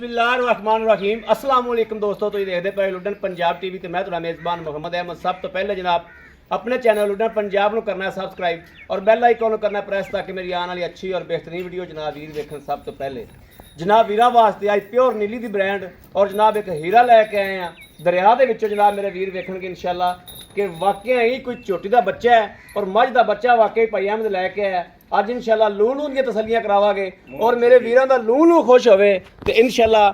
बिस्मिल्लाहिर्रहमानिर्रहीम अस्सलाम वालेकुम दोस्तों, तुम देखते पे लुडन पंजाब टीवी तो मैं तुम्हारा मेज़बान मुहम्मद अहमद। सब तो पहले जनाब अपने चैनल लुडन पंजाब को करना है सब्सक्राइब और बैल आइकन करना है प्रेस, ताकि मेरी आने वाली अच्छी और बेहतरीन वीडियो जनाब वीर देखने सब तो पहले। जनाब वीर वास्ते आज प्योर नीली दी ब्रांड और जनाब एक हीरा लैके आए हैं दरिया के विचों। जनाब मेरे वीर वेखणगे इंशाअल्लाह कि वाकई ही कोई झोटी का बच्चा है और मझ का बच्चा वाकई भाई अहमद लैके आया। अज इंशाअल्लाह लू लू दी तसलियां करावांगे और मेरे वीरों का लू लू खुश होवे तो इंशाअल्लाह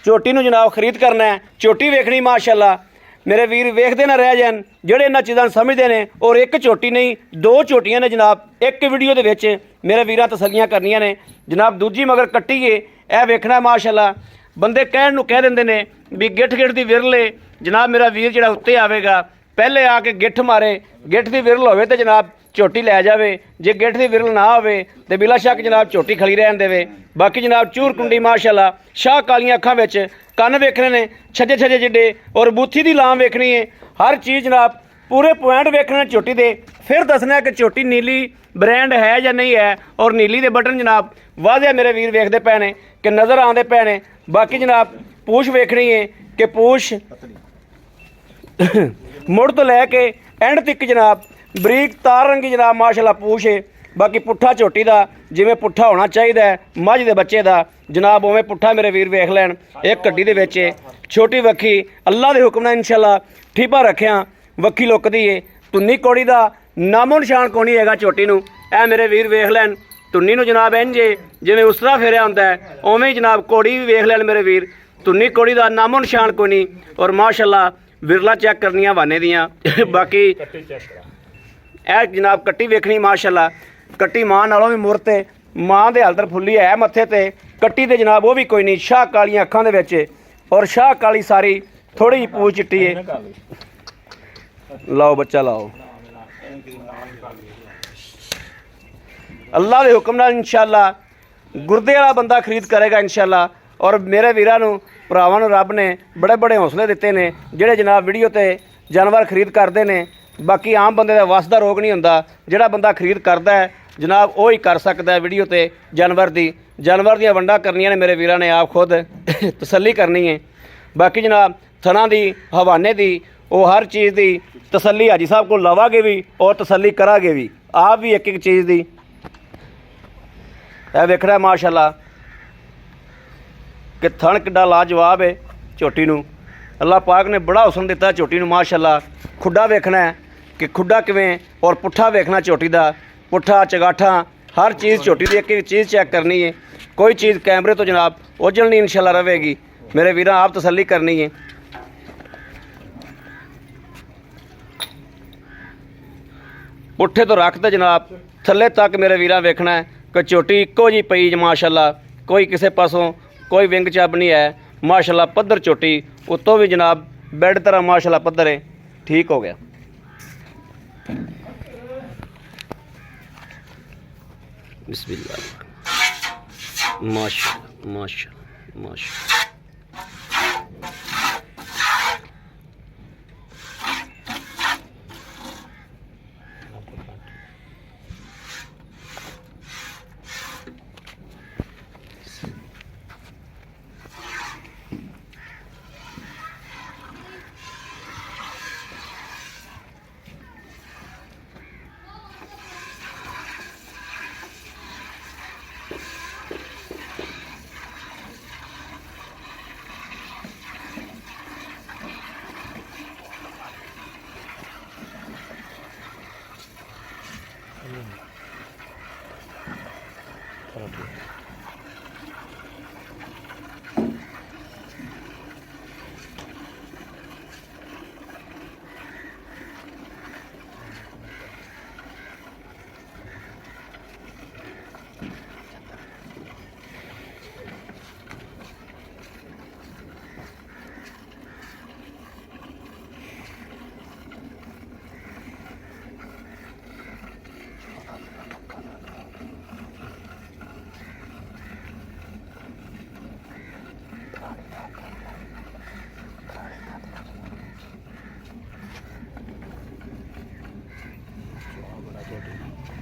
झोटी नूं जनाब खरीद करना है। झोटी वेखनी माशाअल्लाह मेरे वीर वेखते ना रह जान ਜਿਹੜੇ ਇਹਨਾਂ ਚੀਜ਼ਾਂ ਸਮਝਦੇ ਨੇ। और एक झोटी नहीं दो झोटियां ने जनाब एक वीडियो ਦੇ ਵਿੱਚ मेरे ਵੀਰਾਂ तसलियां करनियां ने। जनाब दूजी मगर कट्टीए ਇਹ ਵੇਖਣਾ माशाअल्लाह ਬੰਦੇ ਕਹਿਣ ਨੂੰ ਕਹਿ ਦਿੰਦੇ ਨੇ ਵੀ ਗਿੱਠ ਗਿੱਠ ਦੀ ਵਿਰਲੇ। जनाब मेरा वीर ਜਿਹੜਾ ਉੱਤੇ ਆਵੇਗਾ ਪਹਿਲੇ ਆ ਕੇ ਗਿੱਠ ਮਾਰੇ, ਗਿੱਠ ਦੀ ਵਿਰਲ ਹੋਵੇ ਤੇ ਜਨਾਬ झोटी लै जाए, जे गिठ की विरल ना हो तो बिला शक जनाब झोटी खड़ी रहन देवे। बाकी जनाब चूर कुंडी माशाअल्लाह शाह कालियां अखां विच कन्न वेखने ने छजे छजे जिड्डे और बूथी दी लाम वेखनी है। हर चीज़ जनाब पूरे पॉइंट वेखने झोटी दे, फिर दसना कि झोटी नीली ब्रांड है या नहीं है। और नीली दे बटन जनाब वादे मेरे वीर वेखते पे ने कि नज़र आते पे ने। बाकी जनाब पूछ वेखनी है कि पूछ मुड़ तो लैके एंड तक जनाब बरीक तार रंगी जनाब माशाअल्लाह पूछ है। बाकी पुट्ठा झोटी का जिमें पुट्ठा होना चाहिए मझ के बच्चे का जनाब उवें पुट्ठा मेरे वीर वेख लैन। एक गड्डी दे विच छोटी वक्खी अल्लाह के हुक्म नाल इंशाअल्लाह ठीपा रखिया वक्खी लुकदी है। धुन्नी कौड़ी का नामो निशान कोई नहीं हैगा झोटी नूं। ऐ मेरे वीर वेख लैन धुन्नी नूं जनाब इंज जिवें उसरा फेरिया हुंदा है उवें ही जनाब कौड़ी भी वेख लैन मेरे वीर। धुन्नी कौड़ी का नामो निशान कोई नहीं। और माशाअल्लाह विरला चैक करनियां वाने दियां। बाकी ए जनाब कट्टी वेखनी माशाअल्लाह कट्टी मां नालों भी मुरते मां दे हलदर फुल्ली है मत्थे ते कट्टी ते जनाब वो भी कोई नहीं शाह कालियां अखां दे विच और शाह काली सारी थोड़ी जी पूछ चिट्टी है। लाओ बच्चा लाओ अल्लाह दे हुक्म नाल इंशाअल्लाह गुरदे वाला बंदा खरीद करेगा इंशाअल्लाह। और मेरे वीरां नूं भरावां नूं रब ने बड़े बड़े हौसले दिते ने जिहड़े जनाब वीडियो ते जानवर खरीद करते हैं। बाकी आम बंदे का वस का रोग नहीं होंदा, जिहड़ा बंदा खरीद करता है जनाब वो ही कर सकता है वीडियो ते जानवर दियां वंडा करनियां ने मेरे वीरां ने आप खुद तसल्ली करनी है। बाकी जनाब थना दी हवाने दी वो हर चीज़ की तसल्ली हाजी साहब को लवांगे भी और तसल्ली करांगे भी आप भी एक एक चीज़ की। यह वेखना माशाअल्लाह कि थन किड्डा लाजवाब है झोटी नूं। अल्लाह पाक ने बड़ा हुसन दिता झोटी नूं माशाअल्लाह। खुड्डा वेखना है कि खुड्डा किवें और पुट्ठा वेखना झोटी का पुट्ठा चगाठा हर चीज़ झोटी की एक एक चीज़ चेक करनी है। कोई चीज़ कैमरे तो जनाब ओझल नहीं इंशाअल्लाह रहेगी। मेरे वीरां आप तसल्ली करनी है। पुट्ठे तो रख दे जनाब थल्ले तक मेरे वीरां वेखना है कि झोटी इक्को जी पई माशाअल्लाह कोई किसी पासों कोई विंग चब नहीं है माशाअल्लाह। पद्धर झोटी उत्तों भी जनाब बेड तरह माशाअल्लाह पद्धर है ठीक हो गया। बिस्मिल्लाह माशाअल्लाह माशाअल्लाह माशाअल्लाह।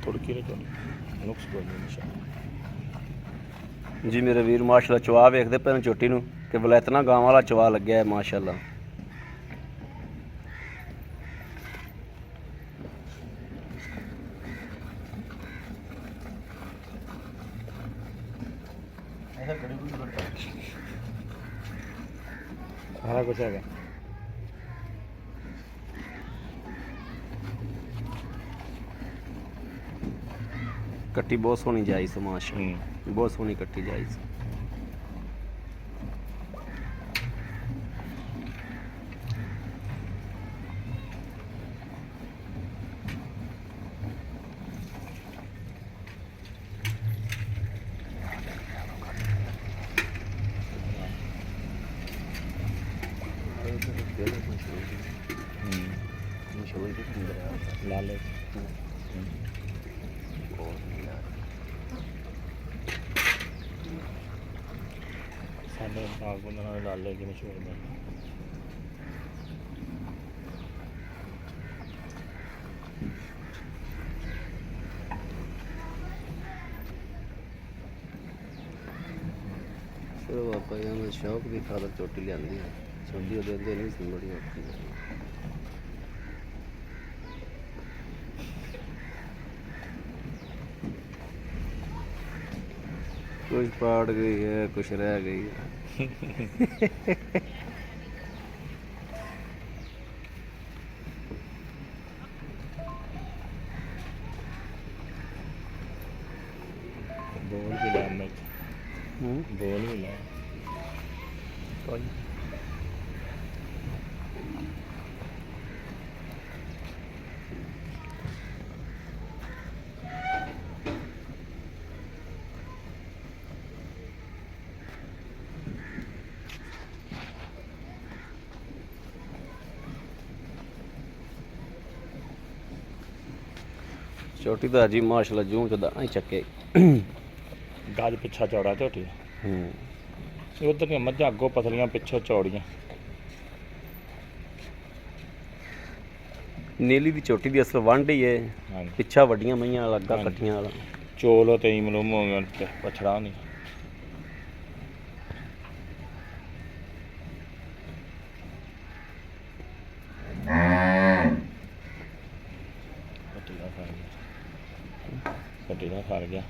थोड़ी नुक्स ਜੀ ਮੇਰੇ ਵੀਰ ਮਾਸ਼ਾਅੱਲਾ ਚਵਾ ਵੇਖਦੇ ਪਏ ਨੇ ਝੋਟੀ ਨੂੰ ਕਿ ਵਲੈਤਨਾ ਗਾਂ ਵਾਲਾ ਚਵਾ ਲੱਗਿਆ ਹੈ ਮਾਸ਼ਾਅੱਲਾ। ਸਾਰਾ ਕੁਝ ਹੈਗਾ। ਕੱਟੀ ਬਹੁਤ ਸੋਹਣੀ ਜਾਇਜ਼ ਮਾਸ਼ਾਅੱਲਾ, ਬਹੁਤ ਸੋਹਣੀ ਕੱਟੀ ਜਾਇਜ਼। ਲਾਲੇ ਸਾਡੇ ਨਾਗ ਬੰਦਨਾ ਦੇ ਲਾਲੇ ਕੀ ਮਸ਼ਹੂਰ ਨੇ। ਚਲੋ ਬਾਬਾ ਜੀ ਨੇ ਸ਼ੌਕ ਦੀ ਖਾਤਰ ਚੋਟੀ ਲਿਆਂਦੀ ਹੈ, ਛੋਟੀ ਉਹ ਦਿੰਦੇ ਨਹੀਂ ਸੀ ਬੜੀ ਔਖੀ। कुछ पाट गई है, कुछ रह गई है। बोल भी लाने बोल भी ला छोटी तो जी माशाल्लाह जूं चदा ही चक्के गज पिछा चौड़ा झोटी। उधर दी मझां अगों पतलियां पिछों चौड़ियां। नीली दी छोटी दी असल वंड ही है, पिछा वड्डियां मईयां वाला अग्गा कट्टियां वाला। चोलो ते मलूम हो गया पछड़ा नहीं। कटीला फर गया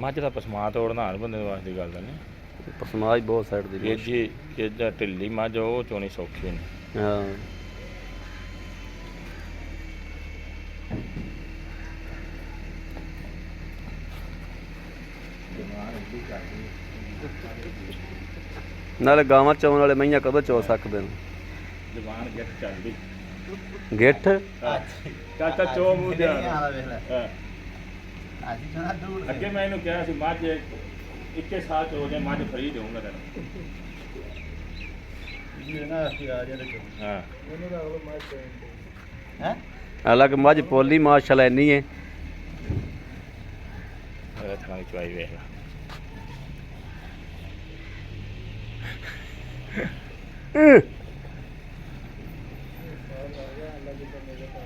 मझ का पसमा तोड़ना हर बंदे वास्ते गल नहीं। पसमा ही बहुत साइड दी जी एजा ढिली मझ वो चोनी सौखी नहीं। हाँ नाले गावां चौन वाले मईयां कदों चो सकदे ने। जवान गिट चलदी गिठ चाचा चो मूंह दे अगे मैं इन्हू कहा सी मझ 21 साल चो दे मझ फ्री दूंगा तेन। हालांकि मझ पोली माशाल्लाह इन्नी है। थानी चवाई वेख ला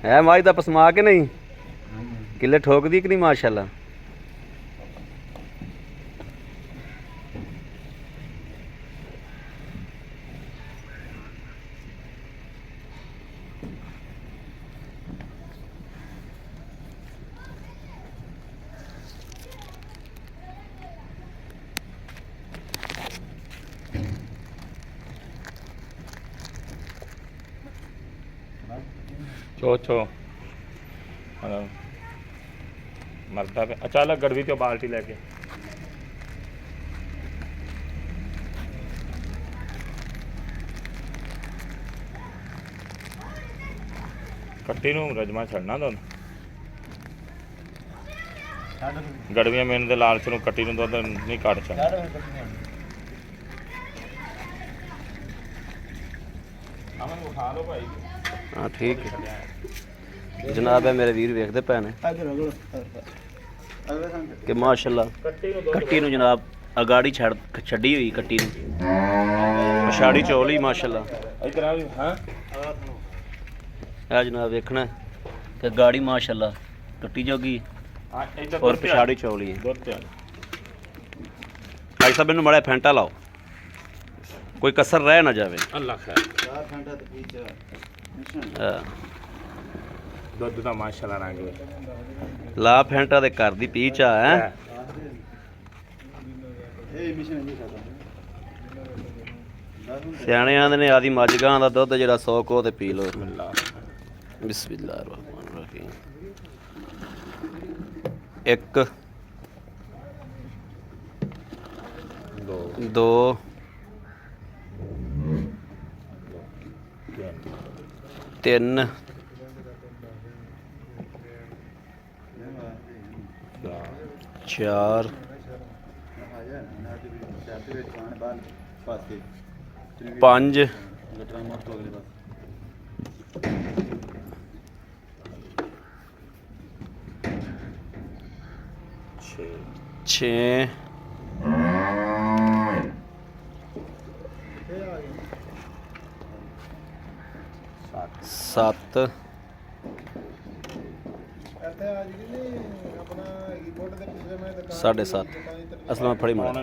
है माई दा पसमा के नहीं किले ठोकदी कि नहीं माशाल्लाह। चो चो मरदा पे अचानक गड़वी तो बाल्टी लेके कट्टी नूं रजमा छड़ना दोन गड़वियां मेन दे लालच नूं कट्टी नूं दुध नहीं कट छड़। उठा लो भाई। हाँ ठीक है जनाब है मेरे वीर वेखते पे ने कि माशाल्लाह कट्टी नूं जनाब अगाड़ी छड़ी हुई कट्टी नूं पछाड़ी चौल ही माशाल्लाह। इधर आ हां है जनाब वेखना कि गाड़ी माशाल्लाह कट्टी जोगी ਹਾਂ ਇੱਧਰ ਔਰ ਪਿਛਾੜੀ ਚੌਲੀ ਹੈ। ਦੁੱਧ ਤੇ ਭਾਈ ਸਾਹਿਬ ਇਹਨੂੰ ਮਾੜਾ ਫੈਂਟਾ ਲਾਓ, ਕੋਈ ਕਸਰ ਰਹਿ ਨਾ ਜਾਵੇ। ਅੱਲਾ ਖੈਰ ਹਾਂ। ਦੁੱਧ ਦਾ ਮਾਸ਼ਾਅੱਲਾ ਰੰਗ ਹੈ। ਲਾ ਫੈਂਟਾ ਦੇ ਘਰ ਦੀ ਪੀ ਚਾ ਹੈ। ਸਿਆਣੇ ਆਂਦੇ ਨੇ ਆਦੀ ਮੱਝ ਗਾਂ ਦਾ ਦੁੱਧ ਜਿਹੜਾ 100 ਕੋ ਤੇ ਪੀ ਲਓ। ਬਿਸਮਿਲ੍ਲਾਹਿਰ ਰਹਿਮਾਨਿਰ ਰਹੀਮ। 1 2 3 4 5 6 7 7.5 ਅਸਲ ਵਿੱਚ ਫੜੀ ਮਾਰ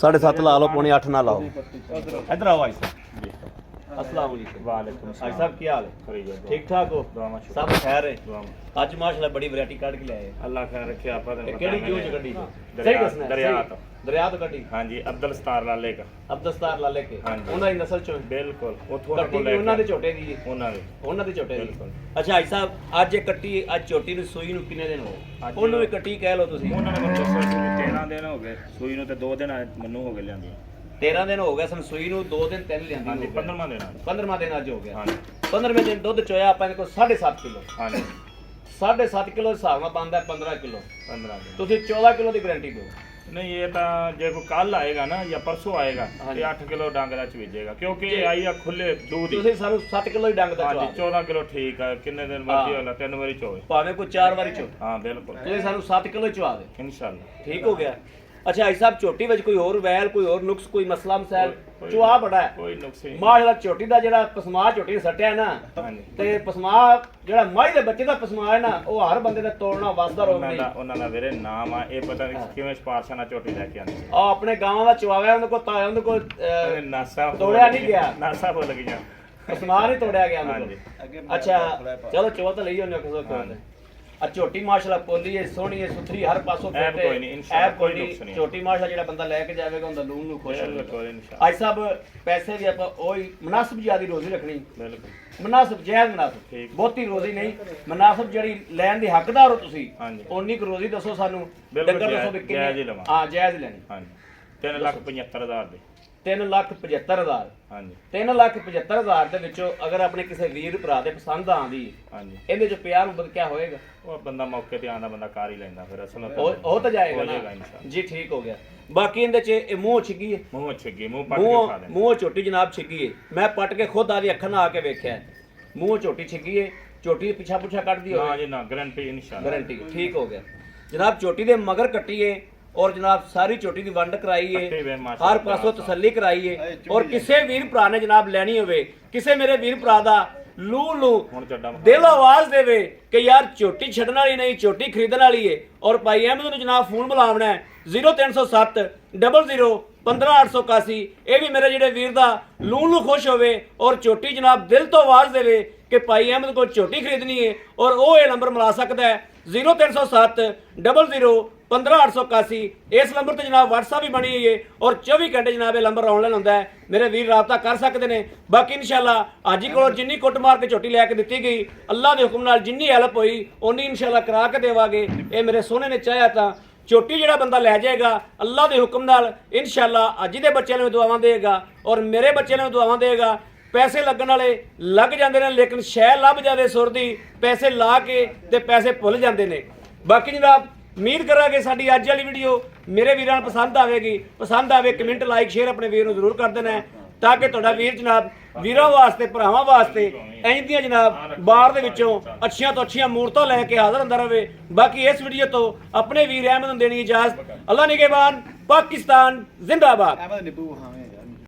7.5 ਲਾ ਲਓ, ਪੌਣੇ 8 ਨਾ ਲਾਓ। ਇੱਧਰ ਆਓ ਭਾਈ ਸਾਹਿਬ। अस्सलाम वालेकुम। वालेकुम भाई साहब क्या हाल है? ठीक ठाक हो? सब खैर है? आज माशाल्लाह बड़ी वैरायटी काट के लाए। अल्लाह खैर रखे। आपा केड़ी क्यों गड्डी दरिया तो दरिया तो गड्डी। हां जी अब्दुल सतार लाले का। अब्दुल सतार लाले के ਉਹਨਾਂ ਦੀ ਨਸਲ ਚੋਂ ਬਿਲਕੁਲ ਉਥੋਂ ਉਹਨਾਂ ਦੇ ਝੋਟੇ ਦੀ ਉਹਨਾਂ ਦੇ ਝੋਟੇ ਦੀ। ਅੱਛਾ ਭਾਈ ਸਾਹਿਬ ਅੱਜ ਇਹ ਕੱਟੀ ਅੱਜ ਝੋਟੀ ਨੂੰ ਸੂਈ ਨੂੰ ਕਿੰਨੇ ਦਿਨ ਹੋ ਗਏ? ਉਹਨੂੰ ਵੀ ਕੱਟੀ ਕਹਿ ਲਓ ਤੁਸੀਂ। ਉਹਨਾਂ ਨੇ ਮੈਨੂੰ ਦੱਸਿਆ ਸੀ 13 ਦਿਨ ਹੋ ਗਏ ਸੂਈ ਨੂੰ ਤੇ 2 ਦਿਨ ਮੈਨੂੰ ਹੋ ਗਏ ਲਿਆਂਦੀ। 13 ਦਿਨ ਹੋ ਗਏ ਸਨ ਸੂਈ ਨੂੰ, 2 ਦਿਨ 3 ਲਿਆਂਦੀ। ਹਾਂਜੀ 15ਵਾਂ ਦਿਨ 15ਵਾਂ ਦਿਨ ਅੱਜ ਹੋ ਗਿਆ। ਹਾਂਜੀ 15ਵੇਂ ਦਿਨ ਦੁੱਧ ਚੋਇਆ ਆਪਾਂ ਇਹਦੇ ਕੋਲ 7.5 ਕਿਲੋ। ਹਾਂਜੀ 7.5 ਕਿਲੋ ਦੇ ਹਿਸਾਬ ਨਾਲ ਬਣਦਾ 15 ਕਿਲੋ। 15 ਦਿਨ ਤੁਸੀਂ 14 ਕਿਲੋ ਦੀ ਗਾਰੰਟੀ ਦਿਓ। नहीं ये तो जो कोई कल आएगा ना या परसों आएगा ये 8 किलो डंग दा चवीजेगा क्योंकि आई आ खुले दूध ही। ਤੁਸੀਂ ਸਾਨੂੰ 7 ਕਿਲੋ ਹੀ ਡੰਗ ਦਾ हाँ जी ਚਵਾ 14 किलो ठीक है किन्ने दिन मर्जी होला 3 वारी चोवे ਭਾਵੇਂ ਕੋਈ 4 ਵਾਰੀ ਚੋ हाँ बिल्कुल ਤੁਸੀਂ ਸਾਨੂੰ 7 ਕਿਲੋ ਹੀ ਚਵਾ ਦੇ। इंशाल्लाह ਠੀਕ ਹੋ ਗਿਆ। ਅੱਛਾ ਭਾਈ ਸਾਹਿਬ ਝੋਟੀ ਵਿੱਚ ਕੋਈ ਹੋਰ ਵੈਲ ਕੋਈ ਹੋਰ ਨੁਕਸ ਕੋਈ ਮਸਲਾ ਮਸੈਲ ਚੁਆ ਬੜਾ ਹੈ कोई नुक्स नहीं। ਮਾਸ਼ਾਅੱਲਾ ਝੋਟੀ ਦਾ ਜਿਹੜਾ ਪਸਮਾ ਝੋਟੀ ਨੇ ਸੱਟਿਆ ਨਾ हाँ जी ਤੇ ਪਸਮਾ ਜਿਹੜਾ ਮਾਈ ਦੇ ਬੱਚੇ ਦਾ ਪਸਮਾ ਹੈ ਨਾ ਉਹ ਹਰ ਬੰਦੇ ਦਾ ਤੋੜਨਾ ਵਸਦਾ ਰੋਗ ਨਹੀਂ। ਉਹਨਾਂ ਦਾ ਵੀਰੇ ਨਾਮ ਆ ਇਹ ਪਤਾ ਨਹੀਂ ਕਿਵੇਂ ਸਪਾਰਸ਼ਾ ਨਾਲ ਝੋਟੀ ਲੈ ਕੇ ਆਂਦੇ ਆ ਆਪਣੇ ਗਾਵਾਂ ਦਾ ਚਵਾਇਆ ਉਹਦੇ ਕੋਲ ਤਾਇਆ ਉਹਦੇ ਕੋਲ ਨਾਸਾ ਤੋੜਿਆ ਨਹੀਂ ਗਿਆ। ਨਾਸਾ ਬੋਲ ਗਈਆਂ ਪਸਮਾ ਨਹੀਂ ਤੋੜਿਆ ਗਿਆ हाँ ਉਹਦੇ जी ਕੋਲ। ਅੱਛਾ ਚਲੋ ਚੋ ਤਾਂ ਲਈ ਉਹਨੇ ਕਿਸੇ ਕੋਲ। ਆ ਝੋਟੀ ਮਾਸ਼ਾਅੱਲਾ ਪੋਲੀ ਹੈ ਸੋਹਣੀ ਹੈ ਸੁਥਰੀ ਹਰ ਪਾਸੋਂ ਐਬ ਕੋਈ ਨਹੀਂ ਇਨਸ਼ਾਅੱਲਾ ਕੋਈ ਨੁਕਸ ਨਹੀਂ। ਝੋਟੀ ਮਾਸ਼ਾਅੱਲਾ ਜਿਹੜਾ ਬੰਦਾ ਲੈ ਕੇ ਜਾਵੇਗਾ ਉਹਦਾ ਲੂਣ ਨੂੰ ਖੁਸ਼ ਹੋਵੇਗਾ। ਬਿਲਕੁਲ ਇਨਸ਼ਾਅੱਲਾ ਅੱਜ ਸਾਹਿਬ ਪੈਸੇ ਵੀ ਆਪਾਂ ਉਹੀ ਮੁਨਾਸਿਬ ਜਿਆਦੀ ਰੋਜ਼ੀ ਰੱਖਣੀ ਬਿਲਕੁਲ ਮੁਨਾਸਿਬ ਜਾਇਜ਼ ਮੁਨਾਸਿਬ ਠੀਕ। ਬਹੁਤੀ ਰੋਜ਼ੀ ਨਹੀਂ ਮੁਨਾਸਿਬ ਜਿਹੜੀ ਲੈਣ ਦੀ ਹੱਕਦਾਰ ਹੋ ਤੁਸੀਂ ਹਾਂਜੀ ਉਨੀ ਕੁ ਰੋਜ਼ੀ ਦੱਸੋ ਸਾਨੂੰ। ਬਿਲਕੁਲ ਡੰਗਰ ਦੱਸੋ ਵੀ ਜਾਇਜ਼ ਹੀ ਕਿੰਨੇ ਲਵਾਂ। ਹਾਂ ਜਾਇਜ਼ ਲੈਣੀ। ਹਾਂਜੀ 3,75,000 ਦੇ 3,75,000 ਹਾਂਜੀ 3,75,000 ਦੇ ਵਿੱਚੋਂ ਅਗਰ ਆਪਣੇ ਕਿਸੇ ਵੀਰ ਭਰਾ ਦੇ ਪਸੰਦ ਆਂਦੀ ਹਾਂਜੀ ਇਹਦੇ ਚ 50 ਨੂੰ ਕਿਆ ਹੋਏਗਾ? ਉਹ ਬੰਦਾ ਮੌਕੇ ਤੇ ਆਂਦਾ ਬੰਦਾ ਕਰ ਹੀ ਲੈਂਦਾ ਫਿਰ ਅਸਲ ਉਹ ਤਾਂ ਜਾਏਗਾ ਹੋ ਨਾ ਜਾਏਗਾ ਇਨਸ਼ਾਅੱਲਾ। ਜੀ ਠੀਕ ਹੋ ਗਿਆ। ਬਾਕੀ ਇਹਦੇ ਚ ਇਹ ਮੂੰਹ ਛਿੱਗੀ ਹੈ ਮੂੰਹ ਛਿੱਗੀ ਮੂੰਹ ਪੱਟ ਕੇ ਖਾ ਦੇ ਮੂੰਹ ਝੋਟੀ ਜਨਾਬ ਛਿੱਗੀ ਹੈ। ਮੈਂ ਪੱਟ ਕੇ ਖੁਦ ਆਦੀ ਅੱਖਾਂ ਨਾਲ ਆ ਕੇ ਵੇਖਿਆ ਮੂੰਹ ਝੋਟੀ ਛਿੱਗੀ ਹੈ। ਝੋਟੀ ਪਿੱਛਾ ਪੁੱਛਾ ਕੱਢਦੀ ਨਾ ਹੋਵੇ ਜੀ ਨਾ ਗਾਰੰਟੀ ਇਨਸ਼ਾਅੱਲਾ ਗਾਰੰਟੀ ਠੀਕ ਹੋ ਗਿਆ ਜਨਾਬ। ਝੋਟੀ ਦੇ ਮਗਰ ਕੱਟੀਏ ਔਰ ਜਨਾਬ ਸਾਰੀ ਝੋਟੀ ਦੀ ਵੰਡ ਕਰਾਈਏ ਕੱਟੀ ਵੇ ਮਾਸ਼ਾਅੱਲਾ ਹਰ ਪਾਸੋਂ ਤਸੱਲੀ ਕਰਾਈਏ ਔਰ ਕਿਸੇ ਵੀਰ ਭਰਾ ਨੇ ਜਨਾਬ ਲੈਣੀ ਹੋਵੇ ਕਿਸੇ ਮੇਰੇ ਵੀਰ ਭਰਾ ਦਾ ਲੂ ਹੁਣ ਚੱਡਾ ਦਿਲ ਆਵਾਜ਼ ਦੇਵੇ ਕਿ ਯਾਰ ਝੋਟੀ ਛੱਡਣ ਵਾਲੀ ਨਹੀਂ ਝੋਟੀ ਖਰੀਦਣ ਵਾਲੀ ਏ ਔਰ ਭਾਈ ਅਹਿਮਦ ਨੂੰ ਜਨਾਬ ਫੋਨ ਮਿਲਾਉਣਾ ਹੈ 0307 00 15881। ਇਹ ਵੀ ਮੇਰੇ ਜਿਹੜੇ ਵੀਰ ਦਾ ਲੂ ਖੁਸ਼ ਹੋਵੇ ਔਰ ਝੋਟੀ ਜਨਾਬ ਦਿਲ ਤੋਂ ਆਵਾਜ਼ ਦੇਵੇ ਕਿ ਭਾਈ ਅਹਿਮਦ ਕੋਲ ਝੋਟੀ ਖਰੀਦਣੀ ਹੈ ਔਰ ਉਹ ਇਹ ਨੰਬਰ ਮਿਲਾ ਸਕਦਾ ਹੈ 0307 00 15881। ਇਸ ਨੰਬਰ ਤੇ ਜਨਾਬ WhatsApp ਵੀ ਬਣੀ ਹੋਈ ਹੈ ਔਰ 24 ਘੰਟੇ ਜਨਾਬ ਇਹ ਨੰਬਰ ਆਨਲਾਈਨ ਹੁੰਦਾ ਹੈ। ਮੇਰੇ ਵੀਰ ਰਾਬਤਾ ਕਰ ਸਕਦੇ ਨੇ। ਬਾਕੀ ਇਨਸ਼ਾਅੱਲਾ ਅੱਜ ਹੀ ਕੋਲ ਜਿੰਨੀ ਕੁੱਟ ਮਾਰ ਕੇ ਝੋਟੀ ਲੈ ਕੇ ਦਿੱਤੀ ਗਈ ਅੱਲਾਹ ਦੇ ਹੁਕਮ ਨਾਲ ਜਿੰਨੀ ਹੈਲਪ ਹੋਈ ਉਨੀ ਇਨਸ਼ਾਅੱਲਾ ਕਰਾ ਕੇ ਦੇਵਾਂਗੇ। ਇਹ ਮੇਰੇ ਸੋਹਣੇ ਨੇ ਚਾਹਿਆ ਤਾਂ ਝੋਟੀ ਜਿਹੜਾ ਬੰਦਾ ਲੈ ਜਾਏਗਾ ਅੱਲਾਹ ਦੇ ਹੁਕਮ ਨਾਲ ਇਨਸ਼ਾਅੱਲਾ ਅੱਜ ਦੇ ਬੱਚਿਆਂ ਨੂੰ ਦੁਆਵਾਂ ਦੇਗਾ ਔਰ ਮੇਰੇ ਬੱਚਿਆਂ ਨੂੰ ਦੁਆਵਾਂ ਦੇਗਾ। ਪੈਸੇ ਲੱਗਣ ਵਾਲੇ ਲੱਗ ਜਾਂਦੇ ਨੇ ਲੇਕਿਨ ਸ਼ੈ ਲੱਭ ਜਾਵੇ ਸੁਰ ਦੀ ਪੈਸੇ ਲਾ ਕੇ ਤੇ ਪੈਸੇ ਭੁੱਲ ਜਾਂਦੇ ਨੇ। ਬਾਕੀ ਜਨਾਬ ਉਮੀਦ ਕਰਾਂਗੇ ਸਾਡੀ ਅੱਜ ਵਾਲੀ ਵੀਡੀਓ ਮੇਰੇ ਵੀਰਾਂ ਨੂੰ ਪਸੰਦ ਆਵੇਗੀ। ਪਸੰਦ ਆਵੇ ਕਮੈਂਟ ਲਾਈਕ ਸ਼ੇਅਰ ਆਪਣੇ ਵੀਰ ਨੂੰ ਜ਼ਰੂਰ ਕਰ ਦੇਣਾ ਤਾਂ ਕਿ ਤੁਹਾਡਾ ਵੀਰ ਜਨਾਬ ਵੀਰਾਂ ਵਾਸਤੇ ਭਰਾਵਾਂ ਵਾਸਤੇ ਇੰਜ ਦੀਆਂ ਜਨਾਬ ਬਾਹਰ ਦੇ ਵਿੱਚੋਂ ਅੱਛੀਆਂ ਤੋਂ ਅੱਛੀਆਂ ਮੂਰਤਾਂ ਲੈ ਕੇ ਹਾਜ਼ਰ ਹੁੰਦਾ ਰਹੇ। ਬਾਕੀ ਇਸ ਵੀਡੀਓ ਤੋਂ ਆਪਣੇ ਵੀਰ ਅਹਿਮਦ ਨੂੰ ਦੇਣੀ ਇਜਾਜ਼ਤ। ਅੱਲਾਹ ਨਿਗਹਿਬਾਨ। ਪਾਕਿਸਤਾਨ ਜ਼ਿੰਦਾਬਾਦ।